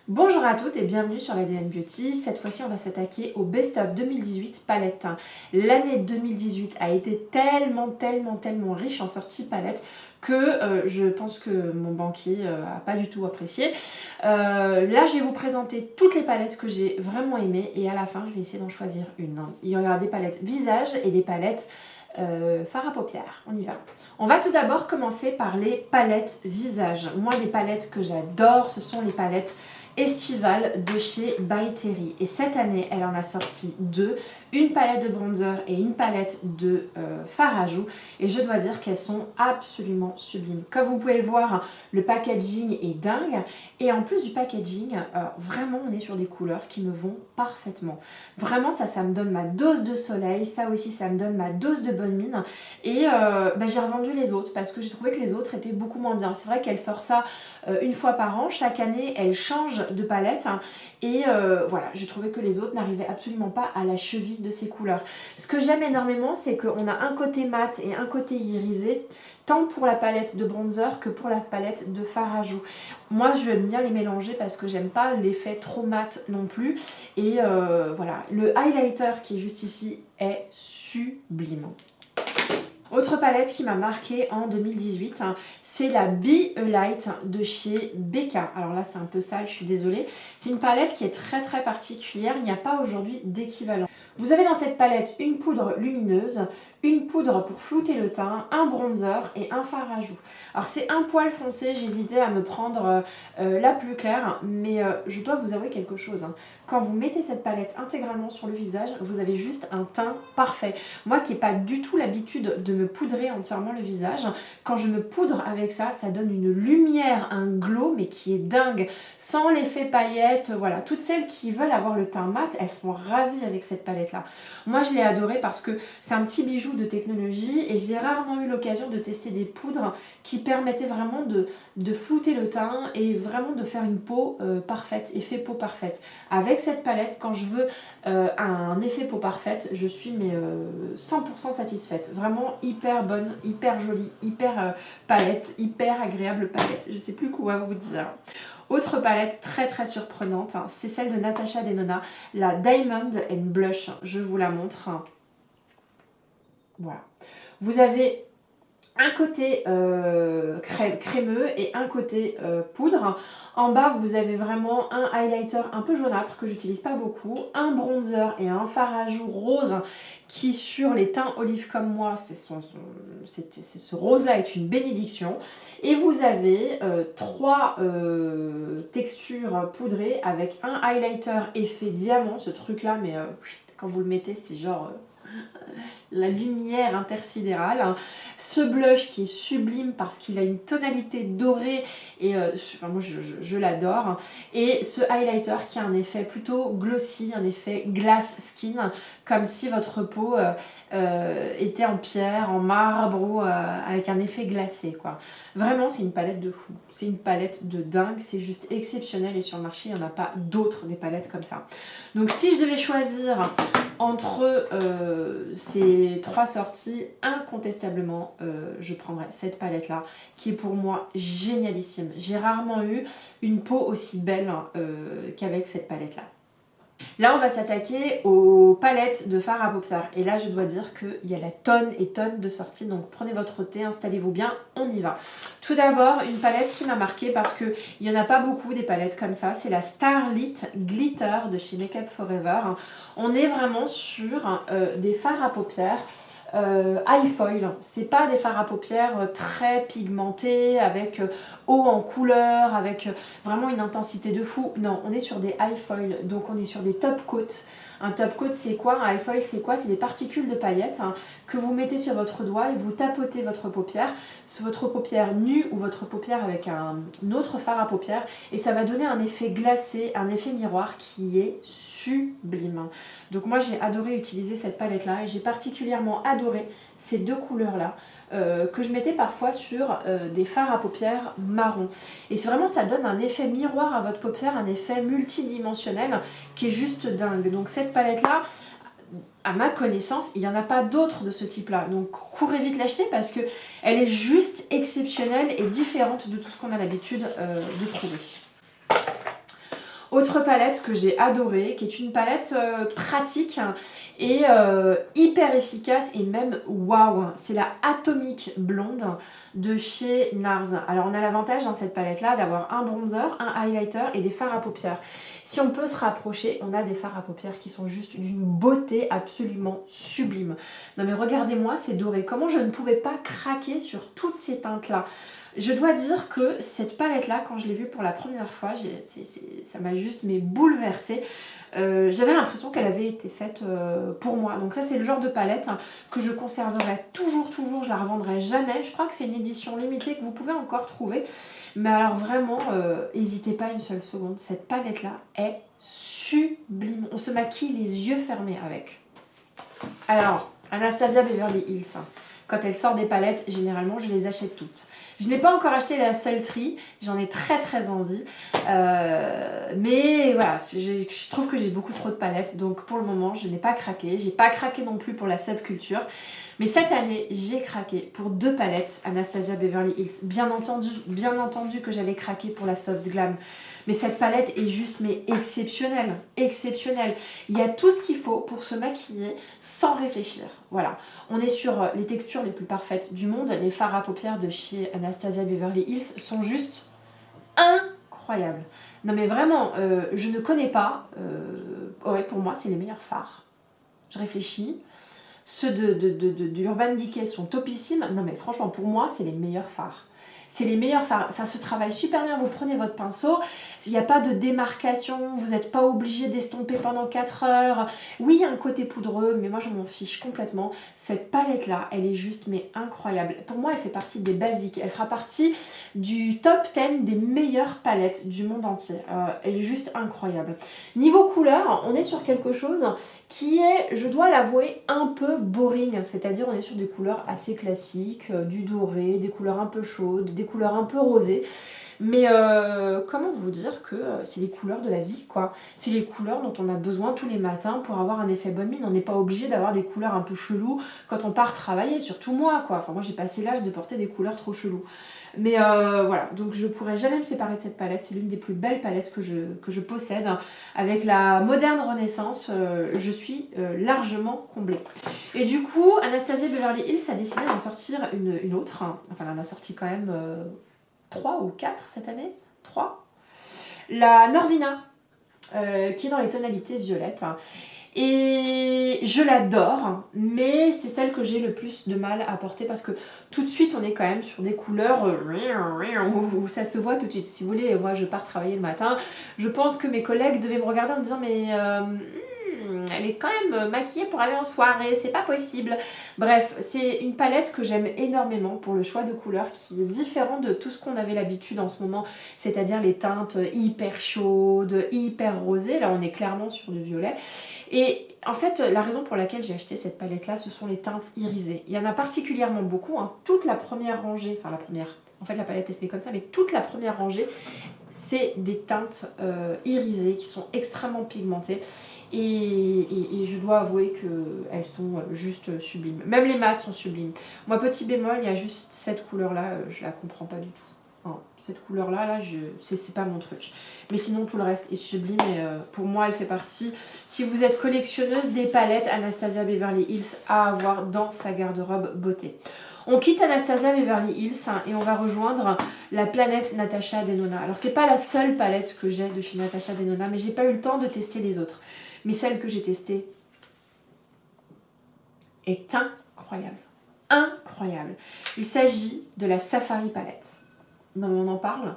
Bonjour à toutes et bienvenue sur l'ADN Beauty. Cette fois-ci, on va s'attaquer au Best of 2018 palette. L'année 2018 a été tellement riche en sorties palettes que je pense que mon banquier a pas du tout apprécié. Là, je vais vous présenter toutes les palettes que j'ai vraiment aimées et à la fin, je vais essayer d'en choisir une. Il y aura des palettes visage et des palettes fard à paupières. On y va. On va tout d'abord commencer par les palettes visage. Moi, les palettes que j'adore, ce sont les palettes estivales de chez By Terry. Et cette année, elle en a sorti deux. Une palette de bronzer et une palette de fard à joues. Et je dois dire qu'elles sont absolument sublimes. Comme vous pouvez le voir, le packaging est dingue. Et en plus du packaging, vraiment, on est sur des couleurs qui me vont parfaitement. Vraiment, ça me donne ma dose de soleil. Ça aussi, ça me donne ma dose de bonne mine. Et j'ai revendu les autres parce que j'ai trouvé que les autres étaient beaucoup moins bien. C'est vrai qu'elle sort ça une fois par an. Chaque année, elle change de palette. Et voilà, j'ai trouvé que les autres n'arrivaient absolument pas à la cheville de ces couleurs. Ce que j'aime énormément, c'est qu'on a un côté mat et un côté irisé, tant pour la palette de bronzer que pour la palette de fard à joues. Moi, je aime bien les mélanger parce que j'aime pas l'effet trop mat non plus. Et voilà, le highlighter qui est juste ici est sublime. Autre palette qui m'a marquée en 2018, c'est la Be a Light de chez Becca. Alors là, c'est un peu sale, je suis désolée. C'est une palette qui est très particulière. Il n'y a pas aujourd'hui d'équivalent. Vous avez dans cette palette une poudre lumineuse, une poudre pour flouter le teint, un bronzer et un fard à joues. Alors c'est un poil foncé, j'hésitais à me prendre la plus claire, mais je dois vous avouer quelque chose. Quand vous mettez cette palette intégralement sur le visage, vous avez juste un teint parfait. Moi qui n'ai pas du tout l'habitude de me poudrer entièrement le visage, quand je me poudre avec ça, ça donne une lumière, un glow, mais qui est dingue, sans l'effet paillettes. Voilà, toutes celles qui veulent avoir le teint mat, elles seront ravies avec cette palette-là. Moi je l'ai adorée parce que c'est un petit bijou de technologie et j'ai rarement eu l'occasion de tester des poudres qui permettaient vraiment de flouter le teint et vraiment de faire une peau parfaite, effet peau parfaite. Avec cette palette, quand je veux un effet peau parfaite, je suis 100% satisfaite. Vraiment hyper bonne, hyper jolie, hyper palette, hyper agréable palette. Je sais plus quoi vous dire. Autre palette très surprenante, c'est celle de Natasha Denona, la Diamond and Blush. Je vous la montre. Voilà. Vous avez un côté crémeux et un côté poudre. En bas, vous avez vraiment un highlighter un peu jaunâtre que j'utilise pas beaucoup, un bronzer et un fard à joues rose qui, sur les teints olives comme moi, ce rose-là est une bénédiction. Et vous avez trois textures poudrées avec un highlighter effet diamant, ce truc-là, mais quand vous le mettez, c'est genre la lumière intersidérale. Ce blush qui est sublime parce qu'il a une tonalité dorée et moi je l'adore. Et ce highlighter qui a un effet plutôt glossy, un effet glass skin, comme si votre peau était en pierre, en marbre ou avec un effet glacé quoi. Vraiment c'est une palette de fou, c'est une palette de dingue, c'est juste exceptionnel et sur le marché il n'y en a pas d'autres des palettes comme ça. Donc si je devais choisir entre ces trois sorties, incontestablement, je prendrais cette palette-là, qui est pour moi génialissime. J'ai rarement eu une peau aussi belle qu'avec cette palette-là. Là, on va s'attaquer aux palettes de fard à paupières. Et là, je dois dire qu'il y a la tonne et tonne de sorties. Donc, prenez votre thé, installez-vous bien, on y va. Tout d'abord, une palette qui m'a marquée parce qu'il n'y en a pas beaucoup des palettes comme ça. C'est la Starlit Glitter de chez Makeup Forever. On est vraiment sur des fards à paupières. High foil, c'est pas des fards à paupières très pigmentés avec haut en couleur, avec vraiment une intensité de fou. Non, on est sur des high foil, donc on est sur des top coats. Un top coat c'est quoi? Un high foil c'est quoi? C'est des particules de paillettes que vous mettez sur votre doigt et vous tapotez votre paupière, sur votre paupière nue ou votre paupière avec un autre fard à paupières et ça va donner un effet glacé, un effet miroir qui est sublime. Donc moi j'ai adoré utiliser cette palette là et j'ai particulièrement adoré ces deux couleurs là que je mettais parfois sur des fards à paupières marron. Et c'est vraiment, ça donne un effet miroir à votre paupière, un effet multidimensionnel qui est juste dingue. Donc cette palette là, à ma connaissance, il n'y en a pas d'autres de ce type là. Donc courez vite l'acheter parce qu'elle est juste exceptionnelle et différente de tout ce qu'on a l'habitude de trouver. Autre palette que j'ai adorée, qui est une palette pratique et hyper efficace et même waouh, c'est la Atomic Blonde de chez NARS. Alors on a l'avantage dans cette palette là d'avoir un bronzer, un highlighter et des fards à paupières. Si on peut se rapprocher, on a des fards à paupières qui sont juste d'une beauté absolument sublime. Non mais regardez-moi, c'est doré. Comment je ne pouvais pas craquer sur toutes ces teintes là? Je dois dire que cette palette là, quand je l'ai vue pour la première fois, ça m'a juste bouleversée. J'avais l'impression qu'elle avait été faite pour moi. Donc ça c'est le genre de palette que je conserverai toujours, je la revendrai jamais. Je crois que c'est une édition limitée que vous pouvez encore trouver. Mais alors vraiment, n'hésitez pas une seule seconde. Cette palette là est sublime. On se maquille les yeux fermés avec. Alors, Anastasia Beverly Hills. Quand elle sort des palettes, généralement je les achète toutes. Je n'ai pas encore acheté la Sultry, j'en ai très envie. Mais voilà, je trouve que j'ai beaucoup trop de palettes, donc pour le moment je n'ai pas craqué. J'ai pas craqué non plus pour la Subculture. Mais cette année, j'ai craqué pour 2 palettes Anastasia Beverly Hills. Bien entendu que j'allais craquer pour la Soft Glam. Mais cette palette est juste exceptionnelle. Exceptionnelle. Il y a tout ce qu'il faut pour se maquiller sans réfléchir. Voilà. On est sur les textures les plus parfaites du monde. Les fards à paupières de chez Anastasia Beverly Hills sont juste incroyables. Non mais vraiment, je ne connais pas. Ouais, pour moi, c'est les meilleurs fards. Je réfléchis. Ceux de Urban Decay sont topissimes. Non mais franchement, pour moi, c'est les meilleurs fards. C'est les meilleurs fards. Ça se travaille super bien. Vous prenez votre pinceau. Il n'y a pas de démarcation. Vous n'êtes pas obligé d'estomper pendant 4 heures. Oui, il y a un côté poudreux, mais moi, je m'en fiche complètement. Cette palette-là, elle est juste incroyable. Pour moi, elle fait partie des basiques. Elle fera partie du top 10 des meilleures palettes du monde entier. Elle est juste incroyable. Niveau couleur, on est sur quelque chose qui est, je dois l'avouer, un peu boring. C'est-à-dire, on est sur des couleurs assez classiques, du doré, des couleurs un peu chaudes, des couleurs un peu rosées. Mais comment vous dire que c'est les couleurs de la vie, quoi. C'est les couleurs dont on a besoin tous les matins pour avoir un effet bonne mine. On n'est pas obligé d'avoir des couleurs un peu cheloues quand on part travailler, surtout moi, quoi. Enfin, moi, j'ai passé l'âge de porter des couleurs trop cheloues. Mais voilà, donc je pourrais jamais me séparer de cette palette. C'est l'une des plus belles palettes que je possède. Avec la moderne renaissance, je suis largement comblée. Et du coup, Anastasia Beverly Hills a décidé d'en sortir une autre. Enfin, elle en a sorti quand même 3 ou 4 cette année. 3. La Norvina, qui est dans les tonalités violettes. Et je l'adore, mais c'est celle que j'ai le plus de mal à porter parce que tout de suite on est quand même sur des couleurs où ça se voit tout de suite. Si vous voulez, moi je pars travailler le matin, je pense que mes collègues devaient me regarder en me disant mais elle est quand même maquillée pour aller en soirée, c'est pas possible. Bref, c'est une palette que j'aime énormément pour le choix de couleurs qui est différent de tout ce qu'on avait l'habitude en ce moment, c'est-à-dire les teintes hyper chaudes, hyper rosées. Là on est clairement sur du violet. Et en fait, la raison pour laquelle j'ai acheté cette palette-là, ce sont les teintes irisées. Il y en a particulièrement beaucoup, hein. Toute la première rangée, enfin la première, en fait la palette est comme ça, mais toute la première rangée, c'est des teintes irisées qui sont extrêmement pigmentées. Et je dois avouer qu'elles sont juste sublimes. Même les mats sont sublimes. Moi, petit bémol, il y a juste cette couleur-là, je la comprends pas du tout. Hein, cette couleur-là, c'est pas mon truc. Mais sinon, tout le reste est sublime et pour moi, elle fait partie. Si vous êtes collectionneuse des palettes Anastasia Beverly Hills à avoir dans sa garde-robe beauté. On quitte Anastasia Beverly Hills et on va rejoindre la planète Natasha Denona. Alors, c'est pas la seule palette que j'ai de chez Natasha Denona, mais j'ai pas eu le temps de tester les autres. Mais celle que j'ai testée est incroyable. Incroyable. Il s'agit de la Safari Palette. Non, mais on en parle.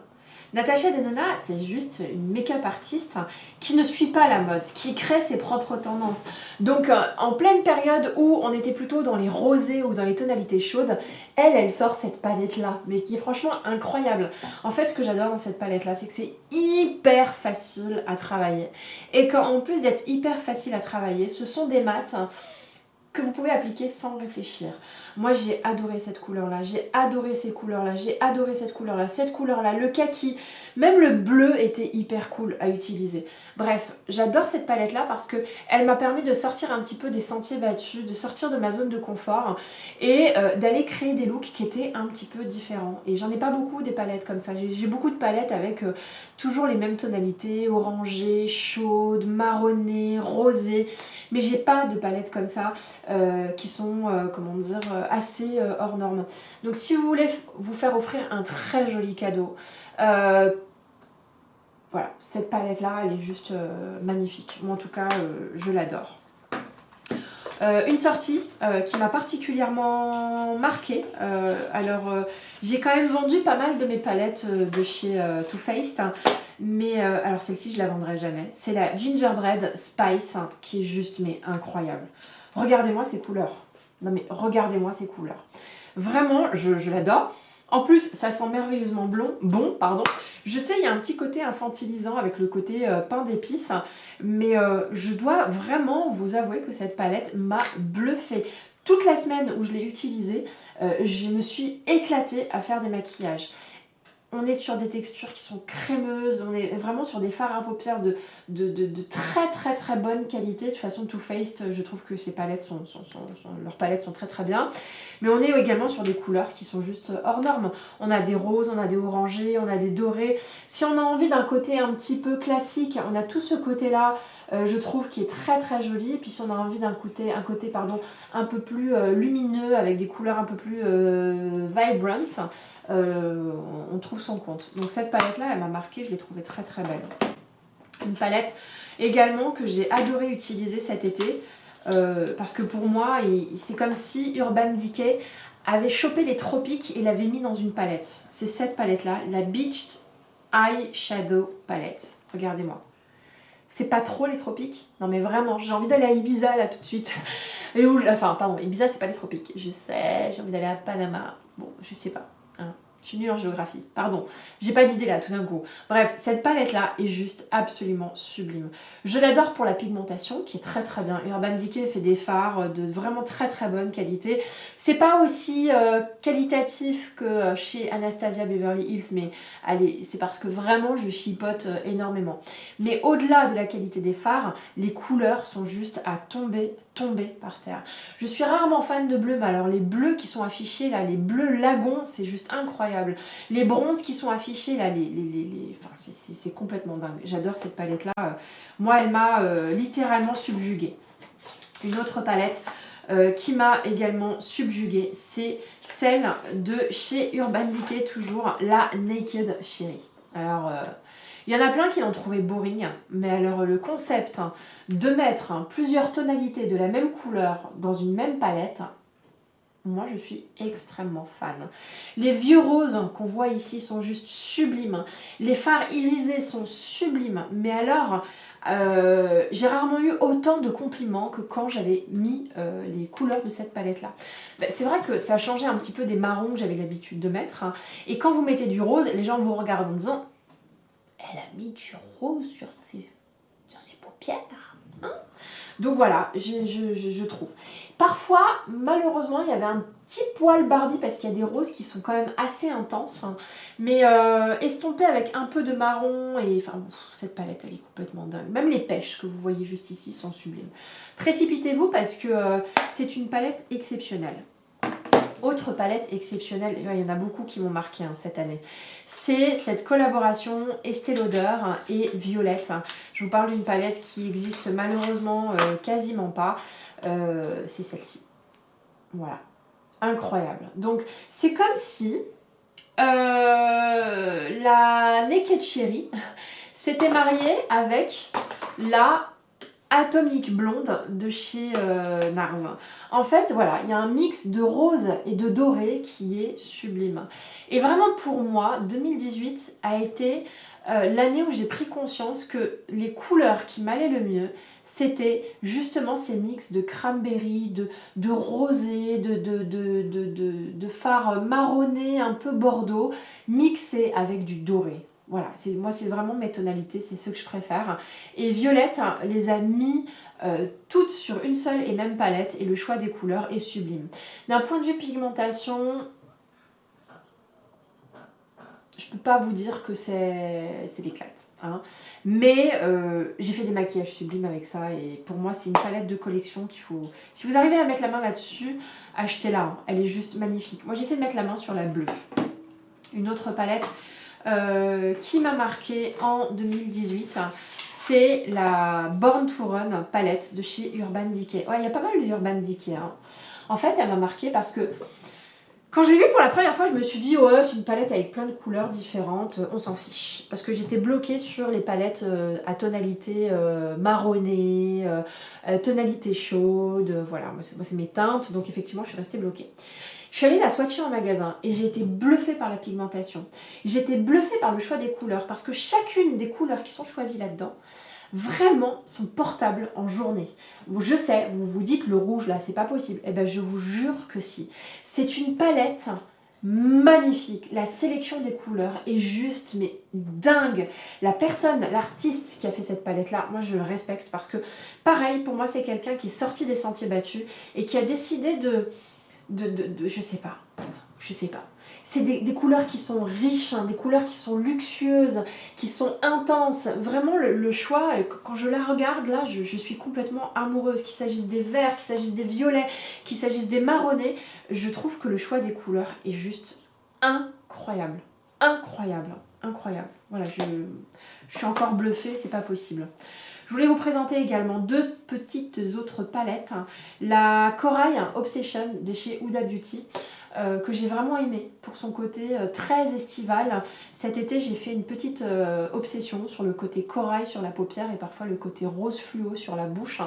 Natasha Denona, c'est juste une make-up artiste qui ne suit pas la mode, qui crée ses propres tendances. Donc, en pleine période où on était plutôt dans les rosés ou dans les tonalités chaudes, elle sort cette palette-là, mais qui est franchement incroyable. En fait, ce que j'adore dans cette palette-là, c'est que c'est hyper facile à travailler. Et qu'en plus d'être hyper facile à travailler, ce sont des mats que vous pouvez appliquer sans réfléchir. Moi, j'ai adoré cette couleur-là, j'ai adoré ces couleurs-là, j'ai adoré cette couleur-là, le kaki. Même le bleu était hyper cool à utiliser. Bref, j'adore cette palette là parce que elle m'a permis de sortir un petit peu des sentiers battus, de sortir de ma zone de confort et d'aller créer des looks qui étaient un petit peu différents. Et j'en ai pas beaucoup des palettes comme ça. J'ai beaucoup de palettes avec toujours les mêmes tonalités, orangées, chaudes, marronnées, rosées. Mais j'ai pas de palettes comme ça qui sont, comment dire, assez hors normes. Donc si vous voulez vous faire offrir un très joli cadeau, voilà, cette palette là elle est juste magnifique. Moi en tout cas je l'adore. Une sortie qui m'a particulièrement marquée. J'ai quand même vendu pas mal de mes palettes de chez Too Faced, mais alors celle-ci je la vendrai jamais. C'est la Gingerbread Spice qui est juste mais incroyable. Regardez-moi ces couleurs. Non mais regardez-moi ces couleurs. Vraiment, je l'adore. En plus, ça sent merveilleusement bon. Je sais, il y a un petit côté infantilisant avec le côté pain d'épices, mais je dois vraiment vous avouer que cette palette m'a bluffée. Toute la semaine où je l'ai utilisée, je me suis éclatée à faire des maquillages. On est sur des textures qui sont crémeuses, on est vraiment sur des fards à paupières de très très très bonne qualité. De toute façon, Too Faced, je trouve que ces palettes leurs palettes sont très très bien. Mais on est également sur des couleurs qui sont juste hors normes. On a des roses, on a des orangés, on a des dorés. Si on a envie d'un côté un petit peu classique, on a tout ce côté-là, je trouve, qui est très très joli. Et puis si on a envie d'un côté, un peu plus lumineux, avec des couleurs un peu plus vibrant, on trouve son compte. Donc cette palette là elle m'a marquée, je l'ai trouvée très très belle. Une palette également que j'ai adoré utiliser cet été parce que pour moi c'est comme si Urban Decay avait chopé les tropiques et l'avait mis dans une palette. C'est cette palette là, la Beached Eyeshadow Palette. Regardez-moi. C'est pas trop les tropiques? Non mais vraiment, j'ai envie d'aller à Ibiza là tout de suite. Ibiza c'est pas les tropiques. Je sais, j'ai envie d'aller à Panama. Bon, je sais pas. Hein. Je suis nulle en géographie, pardon, j'ai pas d'idée là tout d'un coup. Bref, cette palette là est juste absolument sublime. Je l'adore pour la pigmentation qui est très très bien. Urban Decay fait des fards de vraiment très très bonne qualité. C'est pas aussi qualitatif que chez Anastasia Beverly Hills, mais allez, c'est parce que vraiment je chipote énormément. Mais au-delà de la qualité des fards, les couleurs sont juste à tomber par terre. Je suis rarement fan de bleu, mais alors les bleus qui sont affichés là, les bleus lagons, c'est juste incroyable. Les bronzes qui sont affichés là, enfin, c'est complètement dingue. J'adore cette palette là. Moi, elle m'a littéralement subjuguée. Une autre palette qui m'a également subjuguée, c'est celle de chez Urban Decay, toujours la Naked Cherry. Alors, il y en a plein qui l'ont trouvé boring, mais alors le concept de mettre plusieurs tonalités de la même couleur dans une même palette, moi je suis extrêmement fan. Les vieux roses qu'on voit ici sont juste sublimes. Les fards irisés sont sublimes, mais alors j'ai rarement eu autant de compliments que quand j'avais mis les couleurs de cette palette là. Ben, c'est vrai que ça a changé un petit peu des marrons que j'avais l'habitude de mettre, et quand vous mettez du rose, les gens vous regardent en disant elle a mis du rose sur ses paupières. Hein? Donc voilà, je trouve. Parfois, malheureusement, il y avait un petit poil Barbie parce qu'il y a des roses qui sont quand même assez intenses. Hein, mais estompées avec un peu de marron. Et enfin, cette palette, elle est complètement dingue. Même les pêches que vous voyez juste ici sont sublimes. Précipitez-vous parce que c'est une palette exceptionnelle. Autre palette exceptionnelle, il y en a beaucoup qui m'ont marqué cette année, c'est cette collaboration Estée Lauder et Violette. Je vous parle d'une palette qui existe malheureusement quasiment pas, c'est celle-ci. Voilà, incroyable. Donc c'est comme si la Naked Cherry s'était mariée avec la Atomic Blonde de chez NARS. En fait, voilà, il y a un mix de rose et de doré qui est sublime. Et vraiment pour moi, 2018 a été l'année où j'ai pris conscience que les couleurs qui m'allaient le mieux, c'était justement ces mix de cranberry, de rosé, de fards marronnés, un peu bordeaux, mixés avec du doré. Voilà, moi c'est vraiment mes tonalités, c'est ce que je préfère. Et Violette les a mis toutes sur une seule et même palette et le choix des couleurs est sublime. D'un point de vue pigmentation, je peux pas vous dire que c'est l'éclate. Hein. Mais j'ai fait des maquillages sublimes avec ça et pour moi c'est une palette de collection qu'il faut... Si vous arrivez à mettre la main là-dessus, achetez-la. Hein. Elle est juste magnifique. Moi j'essaie de mettre la main sur la bleue. Une autre palette qui m'a marquée en 2018, c'est la Born to Run palette de chez Urban Decay. Ouais, il y a pas mal de Urban Decay. Hein. En fait, elle m'a marquée parce que quand je l'ai vue pour la première fois, je me suis dit, ouais, c'est une palette avec plein de couleurs différentes, on s'en fiche. Parce que j'étais bloquée sur les palettes à tonalité marronnée, tonalité chaude, voilà, moi c'est mes teintes, donc effectivement je suis restée bloquée. Je suis allée la swatcher en magasin et j'ai été bluffée par la pigmentation. J'ai été bluffée par le choix des couleurs, parce que chacune des couleurs qui sont choisies là-dedans, vraiment sont portables en journée. Je sais, vous vous dites le rouge là, c'est pas possible. Eh bien je vous jure que si. C'est une palette magnifique. La sélection des couleurs est juste mais dingue. La personne, l'artiste qui a fait cette palette là, moi je le respecte parce que pareil, pour moi c'est quelqu'un qui est sorti des sentiers battus et qui a décidé je sais pas. C'est des couleurs qui sont riches, hein, des couleurs qui sont luxueuses, qui sont intenses. Vraiment, le choix, quand je la regarde, là, je suis complètement amoureuse. Qu'il s'agisse des verts, qu'il s'agisse des violets, qu'il s'agisse des marronnés, je trouve que le choix des couleurs est juste incroyable. Incroyable, incroyable. Voilà, je suis encore bluffée, c'est pas possible. Je voulais vous présenter également deux petites autres palettes. La Corail Obsession de chez Huda Beauty, que j'ai vraiment aimé pour son côté très estival. Cet été, j'ai fait une petite obsession sur le côté corail sur la paupière et parfois le côté rose fluo sur la bouche.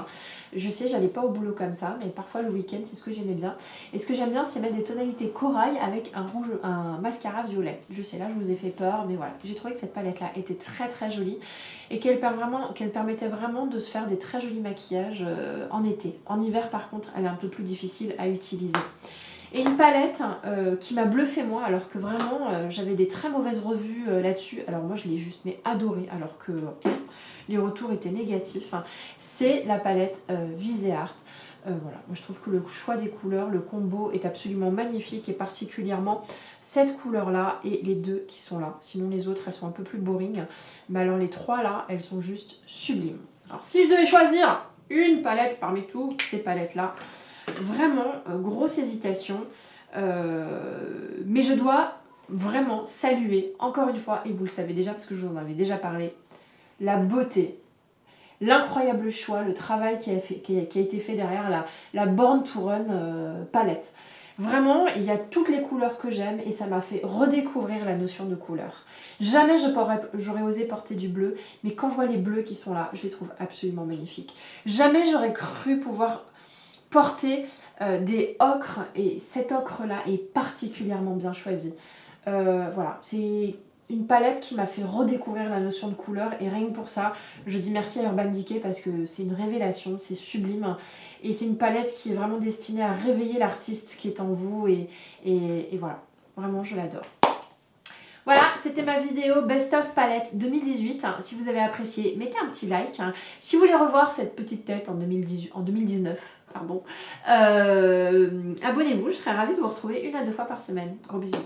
Je sais, j'allais pas au boulot comme ça, mais parfois le week-end, c'est ce que j'aimais bien. Et ce que j'aime bien, c'est mettre des tonalités corail avec un mascara violet. Je sais, là, je vous ai fait peur, mais voilà. J'ai trouvé que cette palette-là était très très jolie et qu'elle permettait vraiment de se faire des très jolis maquillages en été. En hiver, par contre, elle est un peu plus difficile à utiliser. Et une palette qui m'a bluffé moi, alors que vraiment j'avais des très mauvaises revues là-dessus. Alors moi je l'ai juste mais adorée, alors que les retours étaient négatifs. Hein. C'est la palette Viseart. Voilà, moi je trouve que le choix des couleurs, le combo est absolument magnifique et particulièrement cette couleur là et les deux qui sont là. Sinon les autres elles sont un peu plus boring. Mais alors les trois là, elles sont juste sublimes. Alors si je devais choisir une palette parmi toutes ces palettes là, vraiment, grosse hésitation, mais je dois vraiment saluer, encore une fois, et vous le savez déjà parce que je vous en avais déjà parlé, la beauté, l'incroyable choix, le travail qui a été fait derrière la Born to Run palette. Vraiment, il y a toutes les couleurs que j'aime et ça m'a fait redécouvrir la notion de couleur. Jamais j'aurais osé porter du bleu, mais quand je vois les bleus qui sont là, je les trouve absolument magnifiques. Jamais j'aurais cru pouvoir porter des ocres et cet ocre là est particulièrement bien choisi. Voilà, c'est une palette qui m'a fait redécouvrir la notion de couleur et rien que pour ça je dis merci à Urban Decay parce que c'est une révélation, c'est sublime et c'est une palette qui est vraiment destinée à réveiller l'artiste qui est en vous et voilà, vraiment je l'adore. Voilà, c'était ma vidéo Best of Palette 2018. Si vous avez apprécié, mettez un petit like. Si vous voulez revoir cette petite tête en 2019, pardon, abonnez-vous, je serais ravie de vous retrouver 1 à 2 fois par semaine. Gros bisous.